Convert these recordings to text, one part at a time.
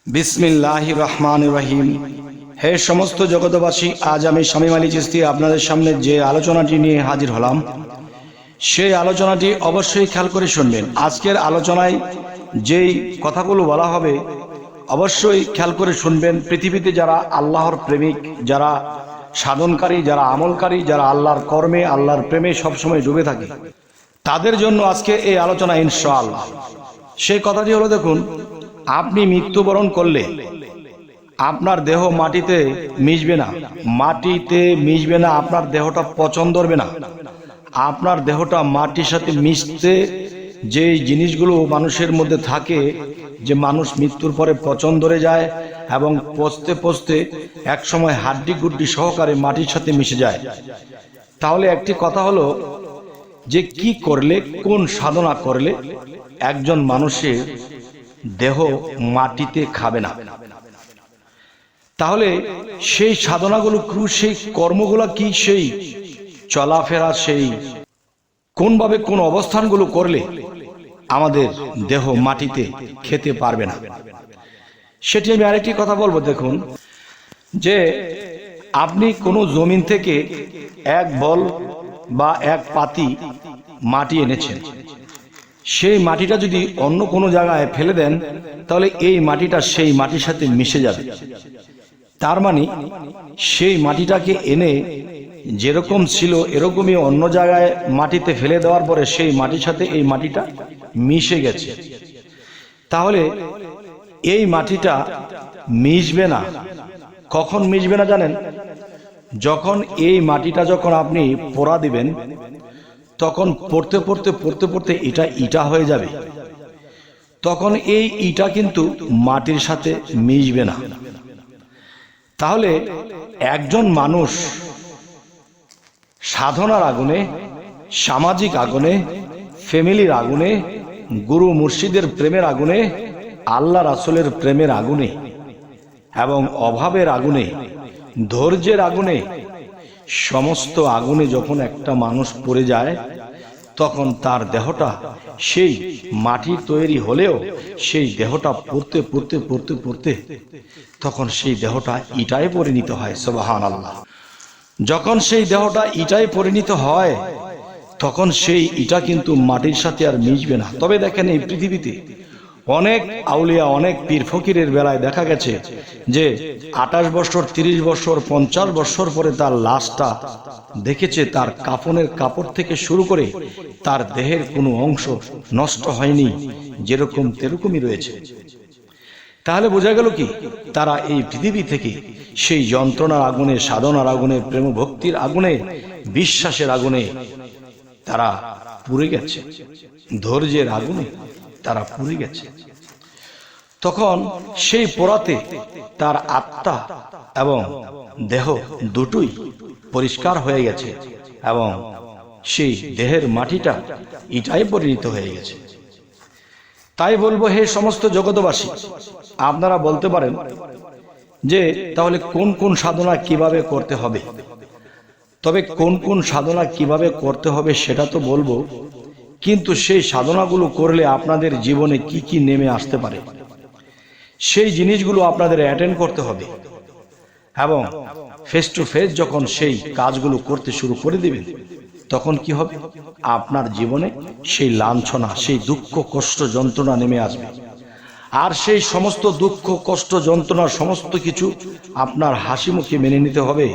বিসমিল্লাহির রহমানির রহিম। হে সমস্ত জগতবাসী, আজ আমি শামীম আলী চিশতি আপনাদের সামনে যে আলোচনাটি নিয়ে হাজির হলাম, সেই আলোচনাটি অবশ্যই খেয়াল করে শুনবেন। আজকের আলোচনায় যেই কথাগুলো বলা হবে অবশ্যই খেয়াল করে শুনবেন। পৃথিবীতে যারা আল্লাহর প্রেমিক, যারা সাধনকারী, যারা আমলকারী, যারা আল্লাহর কর্মে, আল্লাহর প্রেমে সবসময় ডুবে থাকে, তাদের জন্য আজকে এই আলোচনা ইনশাআল্লাহ। সেই কথাটি হলো, দেখুন, আপনি মৃত্যুবরণ করলে আপনার দেহ মাটিতে মিশবে না, মাটিতে মিশবে না, আপনার দেহটা পচন ধরবে না। আপনার দেহটা মাটির সাথে মিশতে যে জিনিসগুলো মানুষের মধ্যে থাকে, যে মানুষ মৃত্যুর পরে পচন ধরে যায় এবং পচতে পচতে একসময় হাড্ডি গুড্ডি সহকারে মাটির সাথে মিশে যায়। তাহলে একটি কথা হলো যে কি করলে, কোন সাধনা করলে একজন মানুষের দেহ মাটিতে খাবে না। তাহলে সেই সাধনাগুলো, সেই কর্মগুলো কি, সেই চলাফেরা, সেই কোনভাবে কোন অবস্থানগুলো করলে আমাদের দেহ মাটিতে খেতে পারবে না, সেটি আমি আরেকটি কথা বলবো। দেখুন, যে আপনি কোনো জমিন থেকে এক বল বা এক পাতি মাটি এনেছেন, সেই মাটিটা যদি অন্য কোনো জায়গায় ফেলে দেন, তাহলে এই মাটিটা সেই মাটির সাথে মিশে যাবে। তার মানে সেই মাটিটাকে এনে যেরকম ছিল এরকমই অন্য জায়গায় মাটিতে ফেলে দেওয়ার পরে সেই মাটির সাথে এই মাটিটা মিশে গেছে। তাহলে এই মাটিটা মিশবে না। কখন মিশবে না জানেন? যখন এই মাটিটা যখন আপনি পোড়া দিবেন, তখন পড়তে পড়তে পড়তে পড়তে এটা ইটা হয়ে যাবে। তখন এই ইটা কিন্তু মাটির সাথে মিশবে না। তাহলে একজন মানুষ সাধনার আগুনে, সামাজিক আগুনে, ফ্যামিলির আগুনে, গুরু মুর্শিদের প্রেমের আগুনে, আল্লাহ রাসূলের প্রেমের আগুনে এবং অভাবের আগুনে, ধৈর্যের আগুনে, সমস্ত আগুনে যখন একটা মানুষ পড়ে যায়, তখন তার দেহটা সেই মাটির তৈরি হলেও সেই দেহটা পড়তে পড়তে পড়তে পড়তে তখন সেই দেহটা ইটায় পরিণত হয়। সুবহানাল্লাহ। যখন সেই দেহটা ইটায় পরিণত হয়, তখন সেই ইটা কিন্তু মাটির সাথে আর মিশবে না। তবে দেখেন, এই পৃথিবীতে অনেক আউলিয়া, অনেক পীর ফকিরের বেলায় দেখা গেছে যে 28 বছর, 30 বছর, 50 বছর পরে তার লাশটা দেখেছে, তার কাফনের কাপড় থেকে শুরু করে তার দেহের কোনো অংশ নষ্ট হয়নি, যেরকম তেরকমই রয়েছে। তাহলে বোঝা গেল কি, তারা এই পৃথিবী থেকে সেই যন্ত্রণার আগুনে, সাধনার আগুনে, প্রেম ভক্তির আগুনে, বিশ্বাসের আগুনে তারা পুড়ে গেছে, ধৈর্যের আগুনে তারা পুড়ে গেছে। তখন সেই পোড়াতে তার আত্মা এবং দেহ দুটোই পরিষ্কার হয়ে গেছে এবং সেই দেহের মাটিটা ইটায় পরিণত হয়ে গেছে। তাই বলবো, হে সমস্ত জগতবাসী, আপনারা বলতে পারেন যে তাহলে কোন কোন সাধনা কিভাবে করতে হবে। তবে কোন কোন সাধনা কিভাবে করতে হবে সেটা তো বলবো, কিন্তু সেই সাধনাগুলো করলে আপনাদের জীবনে কি কি নেমে আসতে পারে সেই জিনিসগুলো আপনাদের অ্যাটেন্ড করতে হবে। এবং ফেস টু ফেস যখন সেই কাজগুলো করতে শুরু করে দিবেন, তখন কি হবে? আপনার জীবনে সেই লাঞ্ছনা, সেই দুঃখ, কষ্ট, যন্ত্রণা নেমে আসবে। আর সেই সমস্ত দুঃখ, কষ্ট, যন্ত্রণা সমস্ত কিছু আপনার হাসি মুখে মেনে নিতে হবে।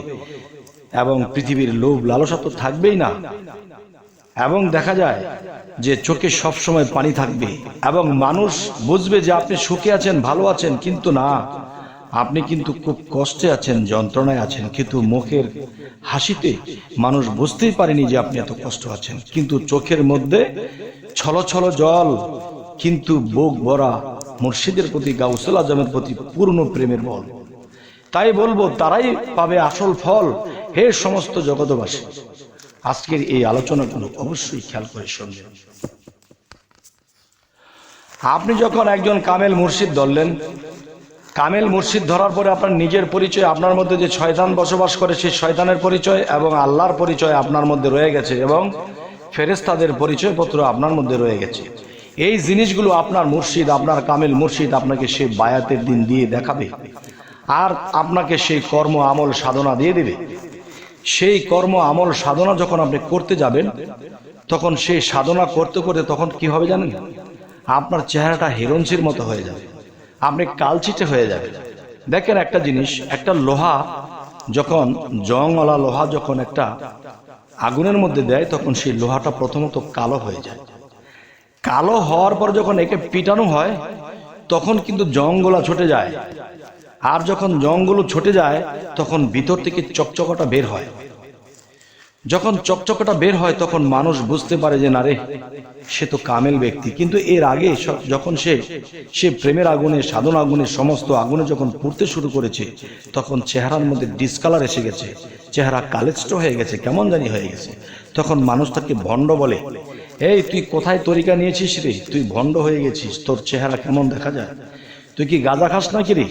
এবং পৃথিবীর লোভ লালসা তো থাকবেই না। এবং দেখা যায় যে চোখে সব সময় পানি থাকবে এবং মানুষ বুঝবে যে আপনি সুখে আছেন, ভালো আছেন, কিন্তু না, আপনি কিন্তু খুব কষ্টে আছেন, যন্ত্রণায় আছেন। কিন্তু মুখের হাসিতে মানুষ বুঝতেই পারেনি যে আপনি এত কষ্ট আছেন, কিন্তু চোখের মধ্যে ছলছল জল, কিন্তু বুক ভরা মুর্শিদের প্রতি, গাউসুল আজমের প্রতি পূর্ণ প্রেমের বল। তাই বলবো, তারাই পাবে আসল ফল। হে সমস্ত জগতবাসী, আজকের এই আলোচনাগুলো অবশ্যই খেয়াল করে শুনবেন। আপনি যখন একজন কামেল মুর্শিদ ধরলেন, কামেল মুর্শিদ ধরার পরে আপনার নিজের পরিচয়, আপনার মধ্যে যে শয়তান বসবাস করে সেই শয়তানের পরিচয় এবং আল্লাহর পরিচয় আপনার মধ্যে রয়ে গেছে এবং ফেরেশতাদের পরিচয়পত্র আপনার মধ্যে রয়ে গেছে। এই জিনিসগুলো আপনার মুর্শিদ, আপনার কামেল মুর্শিদ আপনাকে সেই বায়াতের দিন দিয়ে দেখাবে, আর আপনাকে সেই কর্ম আমল সাধনা দিয়ে দেবে। সেই কর্ম আমল সাধনা যখন আপনি করতে যাবেন, তখন সেই সাধনা করতে করতে তখন কি হবে জানেন? আপনার চেহারাটা হিরঞ্চির মতো হয়ে যাবে, আপনি কালচিটে হয়ে যাবে। দেখেন একটা জিনিস, একটা লোহা যখন, জংওয়ালা লোহা যখন একটা আগুনের মধ্যে দেয়, তখন সেই লোহাটা প্রথমত কালো হয়ে যায়। কালো হওয়ার পর যখন একে পিটানো হয়, তখন কিন্তু জংগুলো ছুটে যায়। আর যখন জংগুলো ছুটে যায়, তখন ভিতর থেকে চকচকাটা বের হয়। যখন চকচকাটা বের হয়, তখন মানুষ বুঝতে পারে যে না রে, সে তো কামেল ব্যক্তি। কিন্তু এর আগে যখন সে প্রেমের আগুনে, সাধন আগুনে, সমস্ত আগুনে যখন পুড়তে শুরু করেছে, তখন চেহারার মধ্যে ডিসকালার এসে গেছে, চেহারা কালেস্ট হয়ে গেছে, কেমন জানি হয়ে গেছে। তখন মানুষ তাকে ভণ্ড বলে। এই তুই কোথায় তরিকা নিয়েছিস রে, তুই ভণ্ড হয়ে গেছিস, তোর চেহারা কেমন দেখা যায়, তুই কি গাঁজা খাস নাকি রে,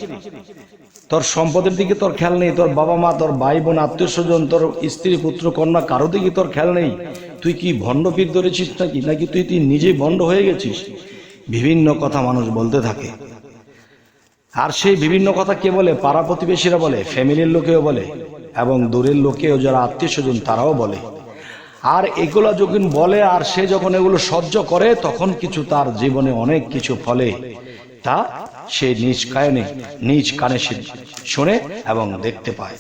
তোর সম্পদের দিকে তোর খেয়াল নেই, তোর বাবা মা, তোর ভাই বোন, আত্মীয় স্বজন, তোর স্ত্রী পুত্র কন্যা, কারো দিকে তোর খেয়াল নেই, তুই কি ভণ্ড পীর ধরেছিস নাকি, নাকি তুই নিজেই ভণ্ড হয়ে গেছিস। বিভিন্ন কথা মানুষ বলতে থাকে। আর সেই বিভিন্ন কথা কে বলে? পাড়া প্রতিবেশীরা বলে, ফ্যামিলির লোকেও বলে, এবং দূরের লোকেও যারা আত্মীয় স্বজন তারাও বলে। আর এগুলো যখন বলে, আর সে যখন এগুলো সহ্য করে, তখন কিছু তার জীবনে অনেক কিছু ফলে, তা সে নিজ কানে শুনে এবং দেখতে পায়।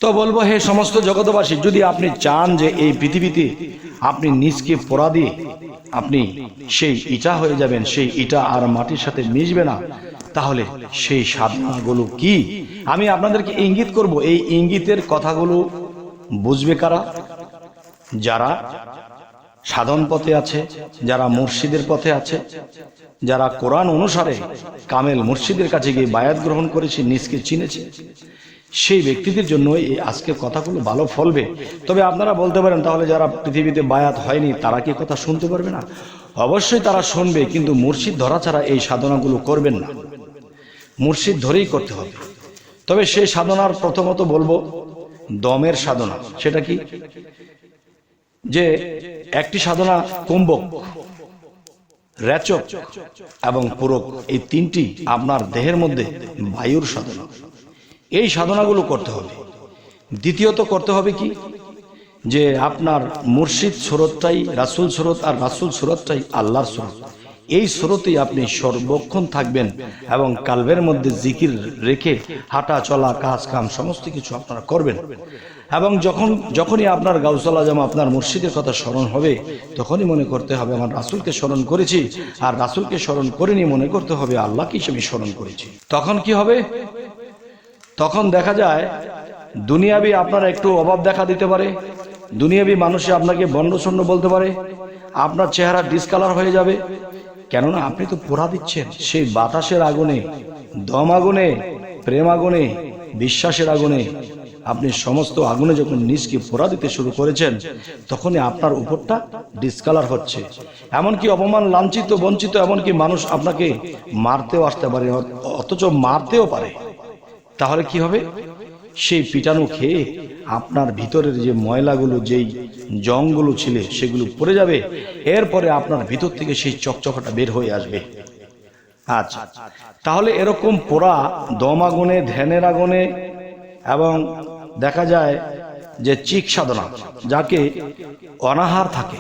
তো বলবো, হে সমস্ত জগতবাসী, যদি আপনি চান যে এই পৃথিবীতে আপনি নিজকে পোড়া দিয়ে আপনি সেই ইটা হয়ে যাবেন, সেই ইটা আর মাটির সাথে মিশবে না, তাহলে সেই সাধনাগুলো কি আমি আপনাদেরকে ইঙ্গিত করব। এই ইঙ্গিতের কথাগুলো বুঝবে কারা? যারা সাধন পথে আছে, যারা মুর্শিদের পথে আছে, যারা কোরআন অনুসারে কামেল মুর্শিদের কাছে গিয়ে বায়াত গ্রহণ করেছে, নিজকে চিনেছে, সেই ব্যক্তিদের জন্য এই আজকের কথাগুলো ভালো ফলবে। তবে আপনারা বলতে পারেন, তাহলে যারা পৃথিবীতে বায়াত হয়নি তারা কি কথা শুনতে পারবে না? অবশ্যই তারা শুনবে, কিন্তু মুর্শিদ ধরা ছাড়া এই সাধনাগুলো করবেন না। মুর্শিদ ধরেই করতে হবে। তবে সেই সাধনার প্রথমত বলবো দমের সাধনা। সেটা কি? যে একটি সাধনা কুম্ভক, রেচক এবং পুরক, এই তিনটি আপনার দেহের মধ্যে বায়ুর সাধনা। এই সাধনাগুলো করতে হবে। দ্বিতীয়ত করতে হবে কি? যে আপনার মুর্শিদ সুরতটাই রাসূল সুরত, আর রাসূল সুরতটাই আল্লাহর সুরত। এই সুরতেই আপনি সর্বক্ষণ থাকবেন এবং কালবের মধ্যে জিকির রেখে হাঁটা চলা, কাজ কাম সমস্ত কিছু আপনারা করবেন। এবং যখনই আপনার গাউসুল আজম, আপনার মুর্শিদের কথা স্মরণ হবে, তখনই মনে করতে হবে আমার রাসূলকে স্মরণ করেছি, আর রাসূলকে স্মরণ করিনি মনে করতে হবে আল্লাহকে আমি স্মরণ করেছি। তখন কি হবে? তখন দেখা যায় দুনিয়াবি আপনার একটু অভাব দেখা দিতে পারে, দুনিয়াবি মানুষে আপনাকে বন্ডশূন্য বলতে পারে, আপনার চেহারা ডিসকালার হয়ে যাবে। কেননা আপনি তো পোড়া দিচ্ছেন সেই বাতাসের আগুনে, দম আগুনে, প্রেম আগুনে, বিশ্বাসের আগুনে। আপনি সমস্ত আগুনে যখন নিজকে পোড়া দিতে শুরু করেছেন, তখনই আপনার উপরটা ডিসকালার হচ্ছে। এমনকি অপমান, লাঞ্ছিত, বঞ্চিত, এমনকি মানুষ আপনাকে মারতেও আসতে পারে, অথচ মারতেও পারে। তাহলে কি হবে? সেই পিটানো খেয়ে আপনার ভিতরের যে ময়লাগুলো, যেই জংগুলো ছিল, সেগুলো পড়ে যাবে। এরপরে আপনার ভিতর থেকে সেই চকচকাটা বের হয়ে আসবে। আচ্ছা, তাহলে এরকম পোড়া দম আগুনে, ধ্যানের আগুনে, এবং দেখা যায় যে চিক সাধনা, যাকে অনাহার থাকে,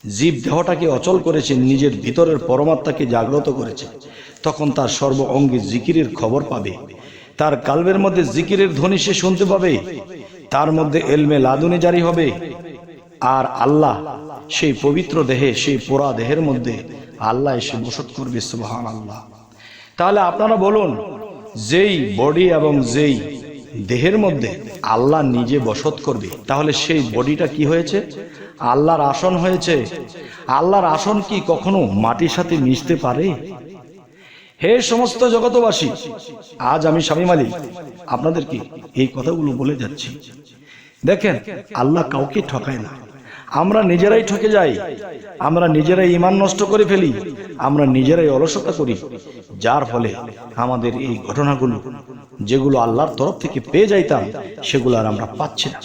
জীব দেহটাকে অচল করেছে, নিজের ভিতরের পরমাত্মাকে জাগ্রত করেছে, তখন তার সর্ব অঙ্গে জিকিরের খবর পাবে, তার কালবের মধ্যে জিকিরের ধ্বনি সে শুনতে পাবে, তার মধ্যে এলমে লাদুনি জারি হবে, আর আল্লাহ সেই পবিত্র দেহে, সেই পোড়া দেহের মধ্যে আল্লাহ এসে বসত করবে। সুবহানাল্লাহ। তাহলে আপনারা বলুন, যেই বডি এবং যেই দেহের মধ্যে আল্লাহ নিজে বসত করবে, তাহলে সেই বডিটা কি হয়েছে? আল্লাহর আসন হয়েছে। আল্লাহর আসন কি কখনো মাটির সাথে মিশতে পারে? হে সমস্ত জগতবাসী, আজ আমি শামীম আলী আপনাদেরকে এই কথাগুলো বলে যাচ্ছি। দেখেন, আল্লাহ কাউকে ঠকায় না। আমরা নিজেরাই ঠকে যাই, আমরা নিজেরাই ঈমান নষ্ট করে ফেলি, আমরা নিজেরাই অলসতা করি, যার ফলে আমাদের এই ঘটনাগুলো, যেগুলো আল্লাহর তরফ থেকে পেয়ে যাইতাম, সেগুলো আর আমরা পাচ্ছি না।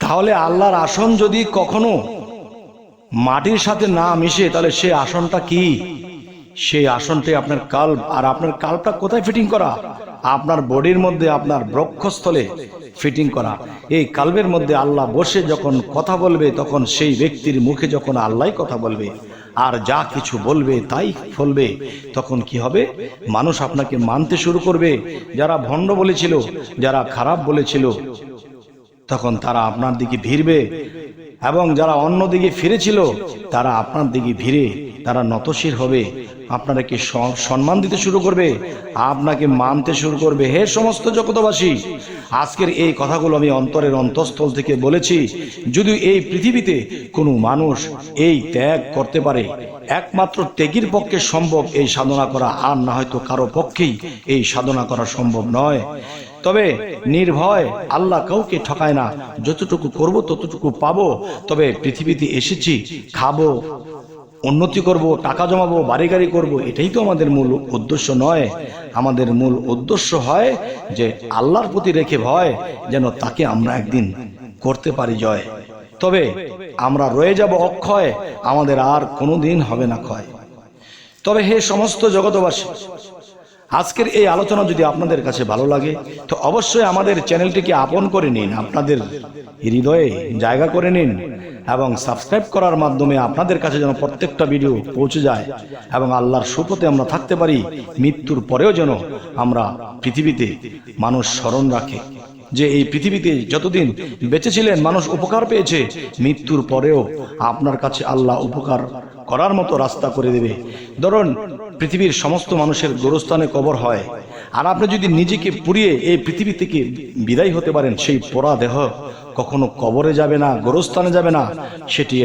তাহলে আল্লাহর আসন যদি কখনো মাটির সাথে না মিশে, তাহলে সেই আসনটা কি? সেই আসনটাই আপনার কাল্ব। আর আপনার কাল্বটা কোথায় ফিটিং করা? আপনার বডির মধ্যে, আপনার বক্ষস্থলে ফিটিং করা। এই কাল্বের মধ্যে আল্লাহ বসে যখন কথা বলবে, তখন সেই ব্যক্তির মুখে যখন আল্লাহই কথা বলবে, আর যা কিছু বলবে তাই ফলবে, তখন কি হবে? মানুষ আপনাকে মানতে শুরু করবে। যারা ভণ্ড বলেছিল, যারা খারাপ বলেছিল, তখন তারা আপনার দিকে ভিড়বে, এবং যারা অন্য দিকে ফিরেছিল তারা আপনার দিকে ভিড়ে তারা নতশির হবে, আপনাকে সম্মান দিতে শুরু করবে, আপনাকে মানতে শুরু করবে। হে সমস্ত জগতবাসী, আজকের এই কথাগুলো আমি অন্তরের অন্তঃস্থল থেকে বলেছি। যদি এই পৃথিবীতে কোনো মানুষ এই ত্যাগ করতে পারে, একমাত্র ত্যাগীর পক্ষে সম্ভব এই সাধনা করা, আর না হয়তো কারো পক্ষেই এই সাধনা করা সম্ভব নয়। তবে নির্ভয়, আল্লাহ কাউকে ঠকায় না। যতটুকু করব ততটুকু পাবো। তবে পৃথিবীতে এসেছি, খাবো, উন্নতি করব, টাকা জমাবো, বাড়ি গাড়ি করবো, এটাই তো আমাদের মূল উদ্দেশ্য নয়। আমাদের মূল উদ্দেশ্য হয় যে আল্লাহর প্রতি রেখে ভয়, যেন তাকে আমরা একদিন করতে পারি জয়। তবে আমরা রয়ে যাব অক্ষয়, আমাদের আর কোনোদিন হবে না ক্ষয়। তবে হে সমস্ত জগতবাসী, আজকের এই আলোচনা যদি আপনাদের কাছে ভালো লাগে, তো অবশ্যই আমাদের চ্যানেলটিকে আপন করে নিন, আপনাদের হৃদয়ে জায়গা করে নিন, এবং সাবস্ক্রাইব করার মাধ্যমে আপনাদের কাছে যেন প্রত্যেকটা ভিডিও পৌঁছে যায়, এবং আল্লাহর সুপথে আমরা থাকতে পারি। মৃত্যুর পরেও যেন আমরা পৃথিবীতে মানুষ স্মরণ রাখে যে এই পৃথিবীতে যতদিন বেঁচে ছিলেন মানুষ উপকার পেয়েছে, মৃত্যুর পরেও আপনার কাছে আল্লাহ উপকার করার মতো রাস্তা করে দেবে। ধরুন, পৃথিবীর সমস্ত মানুষের গোরস্থানে কবর হয়, আর আপনি যদি নিজেকে পুড়িয়ে এই পৃথিবী থেকে বিদায় হতে পারেন, সেই পোড়া দেহ কখনো কবরে যাবে না, গোরস্থানে যাবে না, সেটি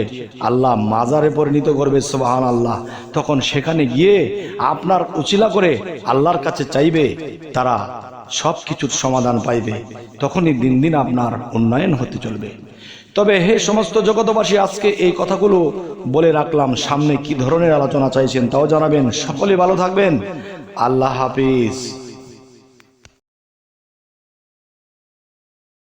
আল্লাহ মাজারে পরিণত করবে। সুবহানাল্লাহ। তখন সেখানে গিয়ে আপনার উচিলা করে আল্লাহর কাছে চাইবে, তারা সব কিছুর সমাধান পাইবে। তখনই দিন দিন আপনার উন্নয়ন হতে চলবে। তবে হে সমস্ত জগতবাসী, আজকে এই কথাগুলো বলে রাখলাম। সামনে কি ধরনের আলোচনা চাইছেন তাও জানাবেন। সকলে ভালো থাকবেন। আল্লাহ হাফিজ।